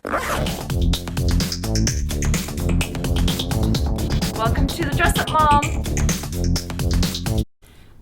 Welcome to the Dress Up Mom.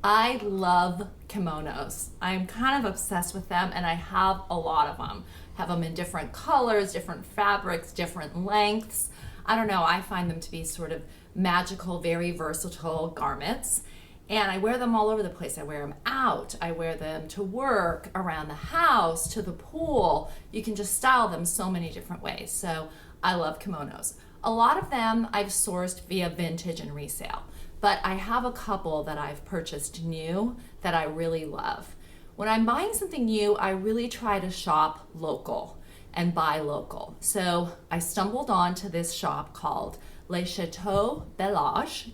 I love kimonos. I'm kind of obsessed with them, and I have a lot of them. I have them in different colors, different fabrics, different lengths. I don't know, I find them to be sort of magical, very versatile garments. And I wear them all over the place. I wear them out. I wear them to work, around the house, to the pool. You can just style them so many different ways. So I love kimonos. A lot of them I've sourced via vintage and resale, but I have a couple that I've purchased new that I really love. When I'm buying something new, I really try to shop local and buy local. So I stumbled onto this shop called Le Chateau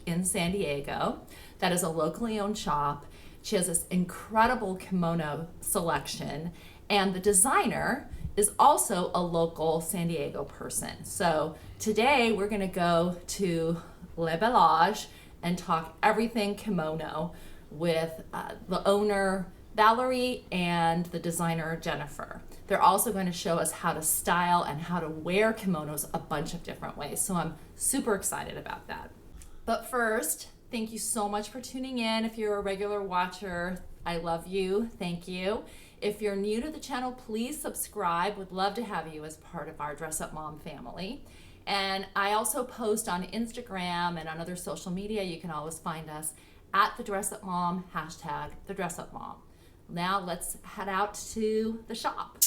in San Diego. That is a locally owned shop. She has this incredible kimono selection, and the designer is also a local San Diego person. So today we're gonna go to Le Bellage and talk everything kimono with the owner Valerie and the designer Jennifer. They're also going to show us how to style and how to wear kimonos a bunch of different ways. So I'm super excited about that. But first, thank you so much for tuning in. If you're a regular watcher, I love you. Thank you. If you're new to the channel, please subscribe. Would love to have you as part of our Dress Up Mom family. And I also post on Instagram and on other social media. You can always find us at the Dress Up Mom, hashtag the Dress Up Mom. Now let's head out to the shop.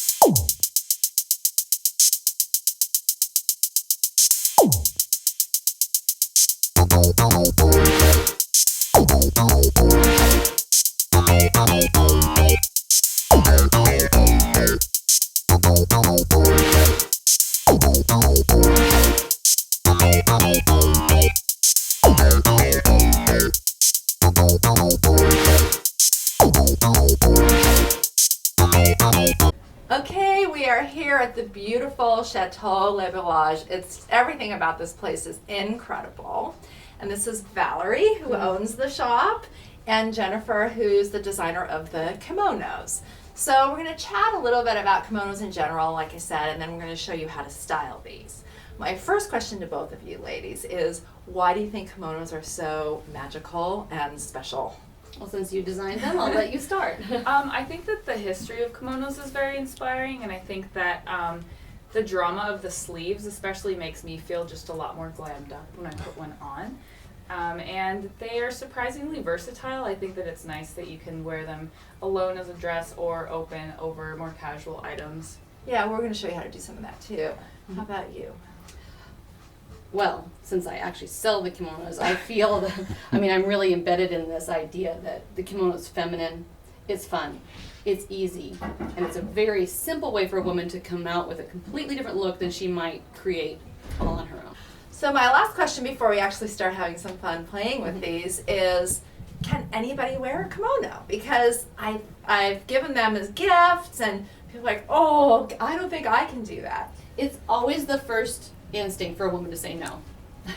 Okay, we are here at the beautiful Chateau Le Bellage. Everything about this place is incredible. And this is Valerie, who owns the shop, and Jennifer, who's the designer of the kimonos. So we're going to chat a little bit about kimonos in general, like I said, and then we're going to show you how to style these. My first question to both of you ladies is, why do you think kimonos are so magical and special? Well, since you designed them, I'll let you start. I think that the history of kimonos is very inspiring, and I think that the drama of the sleeves especially makes me feel just a lot more glammed up when I put one on. And they are surprisingly versatile. I think that it's nice that you can wear them alone as a dress or open over more casual items. Yeah, we're going to show you how to do some of that too. How about you? Well, since I actually sell the kimonos, I feel that, I'm really embedded in this idea that the kimono is feminine, it's fun, it's easy, and it's a very simple way for a woman to come out with a completely different look than she might create all on her own. So my last question before we actually start having some fun playing with these is, can anybody wear a kimono? Because I've given them as gifts, and people are like, oh, I don't think I can do that. It's always the first instinct for a woman to say no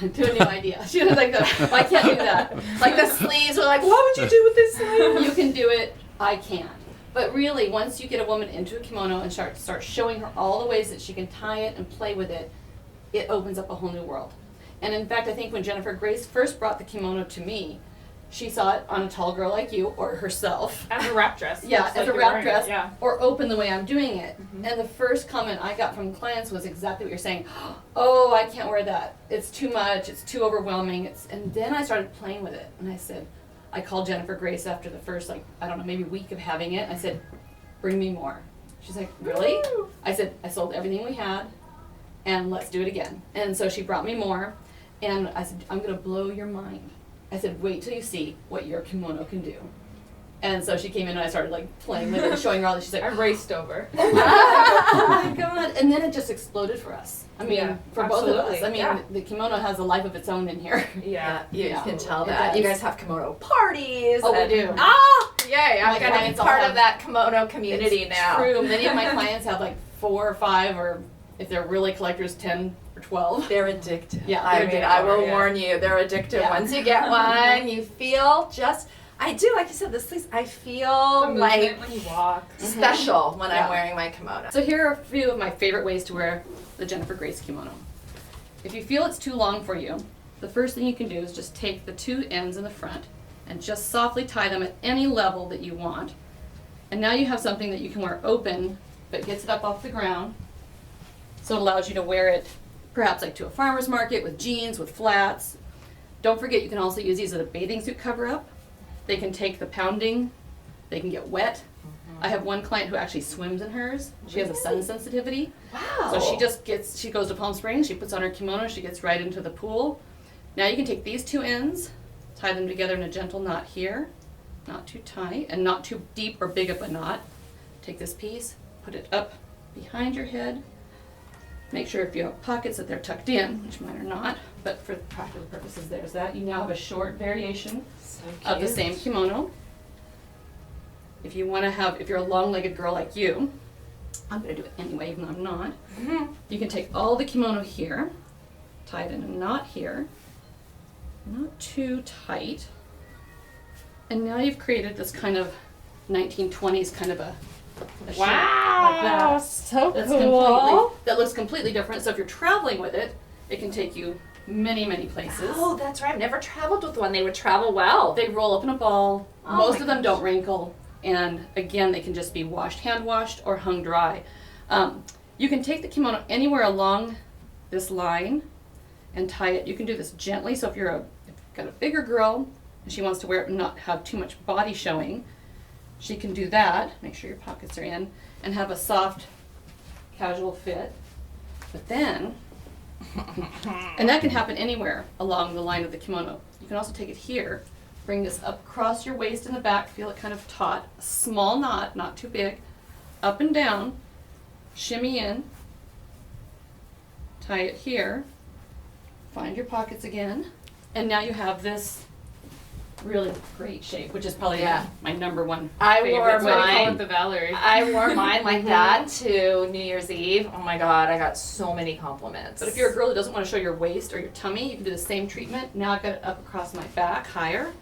to a new idea. She was like, I can't do that. Like the sleeves are like, what would you do with this sleeve? You can do it, I can't. But really, once you get a woman into a kimono and start showing her all the ways that she can tie it and play with it, it opens up a whole new world. And in fact, I think when Jennifer Grace first brought the kimono to me, she saw it on a tall girl like you, or herself. As a wrap dress. Yeah, as a wrap dress, yeah. or open the way I'm doing it. Mm-hmm. And the first comment I got from clients was exactly what you're saying. Oh, I can't wear that. It's too much. It's too overwhelming. And then I started playing with it. And I called Jennifer Grace after the first, maybe week of having it. I said, bring me more. She's like, really? Woo! I said, I sold everything we had, and let's do it again. And so she brought me more. And I said, I'm going to blow your mind. I said, wait till you see what your kimono can do. And so she came in and I started playing with it and showing her all this. She's like, I raced over. oh my God. And then it just exploded for us. For both of us. The kimono has a life of its own in here. Yeah, you can tell that. You guys have kimono parties. Oh, we do. Yay, I'm going to be part of that kimono community now. True. Many of my clients have 4 or 5, or if they're really collectors, 10 or 12. They're addictive. Yeah, I will warn you, they're addictive. Yeah. Once you get one, you feel just, I do, like you said, the sleeves, I The feel movement like when you walk. special when Yeah. I'm wearing my kimono. So here are a few of my favorite ways to wear the Jennifer Grace kimono. If you feel it's too long for you, the first thing you can do is just take the two ends in the front and just softly tie them at any level that you want. And now you have something that you can wear open, but gets it up off the ground. So it allows you to wear it perhaps like to a farmer's market with jeans, with flats. Don't forget, you can also use these as a bathing suit cover-up. They can take the pounding, they can get wet. I have one client who actually swims in hers. She has a sun sensitivity. Wow. So she goes to Palm Springs, she puts on her kimono, she gets right into the pool. Now you can take these two ends, tie them together in a gentle knot here, not too tight and not too deep or big of a knot. Take this piece, put it up behind your head. Make sure if you have pockets that they're tucked in, which mine are not, but for practical purposes there's that. You now have a short variation So of the cute. same kimono. If you're a long-legged girl like you, I'm gonna do it anyway, even though I'm not. You can take all the kimono here, tie it in a knot here, not too tight, and now you've created this kind of 1920s kind of a shape like Wow, that. so That's cool. that looks completely different. So if you're traveling with it, it can take you many, many places. Oh, that's right. I've never traveled with one. They would travel well. They roll up in a ball. Oh Most my of them don't wrinkle. And again, they can just be washed, hand washed, or hung dry. You can take the kimono anywhere along this line and tie it. You can do this gently. So if you've got a bigger girl and she wants to wear it and not have too much body showing, she can do that. Make sure your pockets are in and have a soft, casual fit. But then, and that can happen anywhere along the line of the kimono. You can also take it here. Bring this up across your waist in the back, feel it kind of taut, a small knot, not too big, up and down, shimmy in, tie it here, find your pockets again, and now you have this really great shape, which is probably Yeah. my number one I favorite wore That's why they call mine. it the Valerie. I wore mine like that to New Year's Eve. Oh my God, I got so many compliments. But if you're a girl who doesn't want to show your waist or your tummy, you can do the same treatment. Now I've got it up across my back, higher.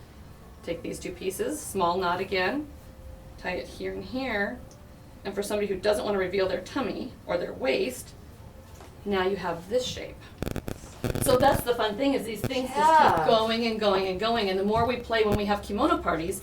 Take these two pieces, small knot again, tie it here and here. And for somebody who doesn't want to reveal their tummy or their waist, now you have this shape. So that's the fun thing, is these things just Yeah. keep going and going and going. And the more we play when we have kimono parties,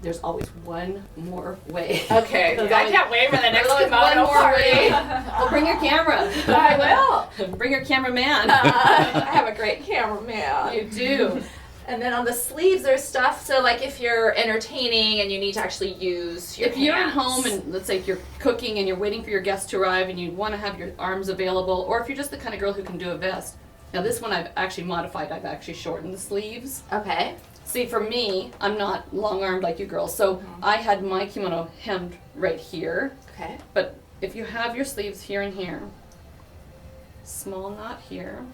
there's always one more way. Okay, There's I always- can't wait for the next there's always kimono one more party. way. Well, bring your camera. I will. Bring your cameraman. I have a great cameraman. You do. And then on the sleeves, there's stuff. So like if you're entertaining and you need to actually use your If you're at hands. home and let's say you're cooking and you're waiting for your guests to arrive and you want to have your arms available, or if you're just the kind of girl who can do a vest. Now this one I've actually modified. I've actually shortened the sleeves. Okay. See, for me, I'm not long-armed like you girls, so I had my kimono hemmed right here. Okay. But if you have your sleeves here and here, small knot here.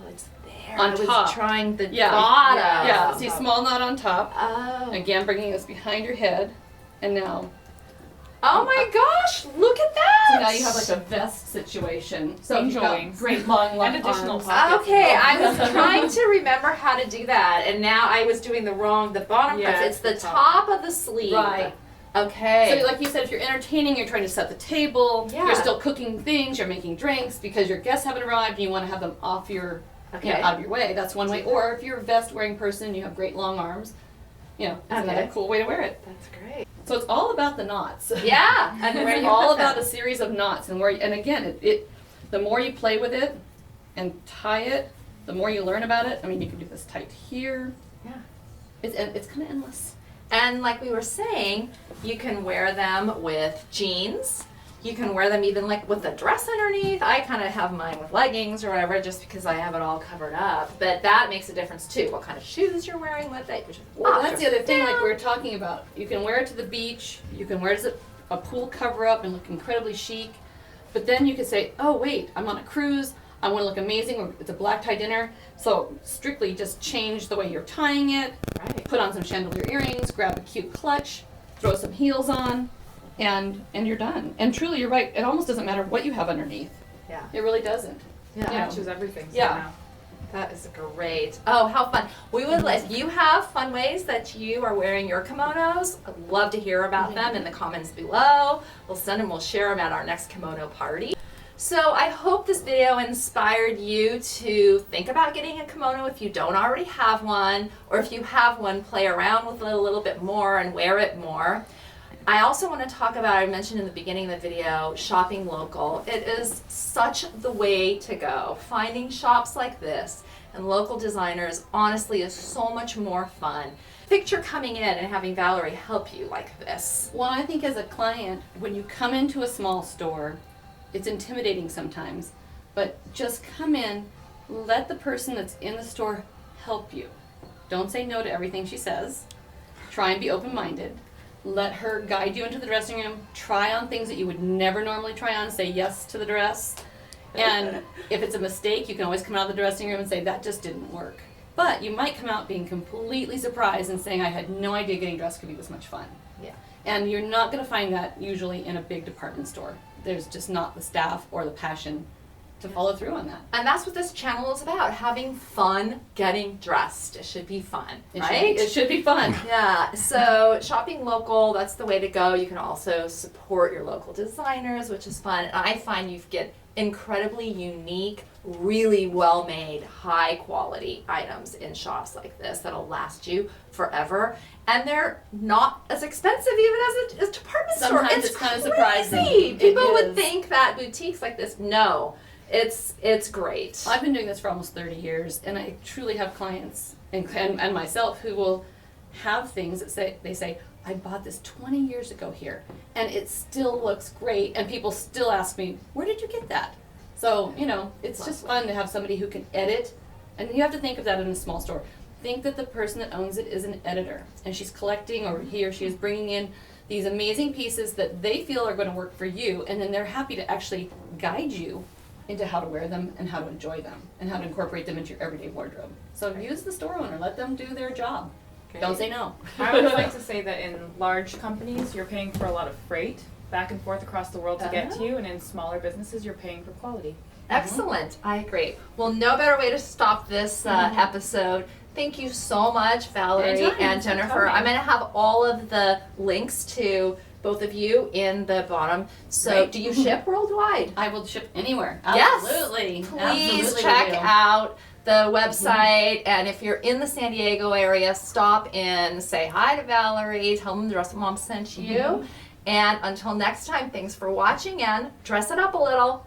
Oh, it's there. On I was top. trying the Yeah. bottom. Yeah, see, small knot on top. Oh. Again, bringing this behind your head, and now. Oh my gosh! Look at that. So now you have like a vest situation. So Angel you've got wings. great long And additional arms. pockets. Okay, I was trying to remember how to do that, and now I was doing the bottom Yeah, part. It's the the top of the sleeve. Right. Okay. So like you said, if you're entertaining, you're trying to set the table, Yeah. you're still cooking things, you're making drinks because your guests haven't arrived and you want to have them off your, Okay. out of your way. That's one way. Or if you're a vest wearing person, you have great long arms, it's another Okay. cool way to wear it. That's great. So it's all about the knots. Yeah, and where It's you all put about them. a series of knots, and again, the more you play with it and tie it, the more you learn about it. I mean, you can do this tight here. Yeah. It's kind of endless. And like we were saying, you can wear them with jeans. You can wear them even like with a dress underneath. I kind of have mine with leggings or whatever just because I have it all covered up. But that makes a difference too. What kind of shoes you're wearing with it. Well, that's the other thing, like we were talking about. You can wear it to the beach. You can wear it as a pool cover-up and look incredibly chic. But then you could say, oh, wait, I'm on a cruise. I want to look amazing. Or it's a black tie dinner. So strictly just change the way you're tying it. Right. Put on some chandelier earrings. Grab a cute clutch. Throw some heels on. And you're done. And truly, you're right. It almost doesn't matter what you have underneath. Yeah. It really doesn't. Yeah. Matches everything Yeah. somehow. That is great. Oh, how fun. We would, if you have fun ways that you are wearing your kimonos, I'd love to hear about them in the comments below. We'll send them, we'll share them at our next kimono party. So I hope this video inspired you to think about getting a kimono if you don't already have one, or if you have one, play around with it a little bit more and wear it more. I also want to talk about, I mentioned in the beginning of the video, shopping local. It is such the way to go. Finding shops like this and local designers honestly is so much more fun. Picture coming in and having Valerie help you like this. Well, I think as a client, when you come into a small store, it's intimidating sometimes, but just come in, let the person that's in the store help you. Don't say no to everything she says. Try and be open-minded. Let her guide you into the dressing room. Try on things that you would never normally try on. Say yes to the dress. And if it's a mistake, you can always come out of the dressing room and say, that just didn't work. But you might come out being completely surprised and saying, I had no idea getting dressed could be this much fun. Yeah. And you're not going to find that usually in a big department store. There's just not the staff or the passion to follow through on that. And that's what this channel is about, having fun getting dressed. It should be fun, right? It should be fun. Yeah, so shopping local, that's the way to go. You can also support your local designers, which is fun. And I find you get incredibly unique, really well-made, high-quality items in shops like this that'll last you forever. And they're not as expensive even as a department store. Sometimes it's kind of surprising. People It would is. think that boutiques like this, no. It's great. I've been doing this for almost 30 years, and I truly have clients and myself who will have things that they say, I bought this 20 years ago here, and it still looks great, and people still ask me, where did you get that? So, it's just fun to have somebody who can edit, and you have to think of that in a small store. Think that the person that owns it is an editor, and she's collecting, or he or she is bringing in these amazing pieces that they feel are going to work for you, and then they're happy to actually guide you into how to wear them and how to enjoy them and how to incorporate them into your everyday wardrobe. So use the store owner, let them do their job. Great. Don't say no. I would like to say that in large companies, you're paying for a lot of freight back and forth across the world to get to you, and in smaller businesses, you're paying for quality. Excellent. I agree. Well, no better way to stop this episode. Thank you so much, Valerie Anytime. and Thanks for Jennifer. coming. I'm going to have all of the links to both of you in the bottom. So, Great. do you ship worldwide? I will ship anywhere. Yes. Absolutely. Please Absolutely check we do. out the website, and if you're in the San Diego area, stop in, say hi to Valerie, tell them the Dress Up Mom sent you. And until next time, thanks for watching, and dress it up a little.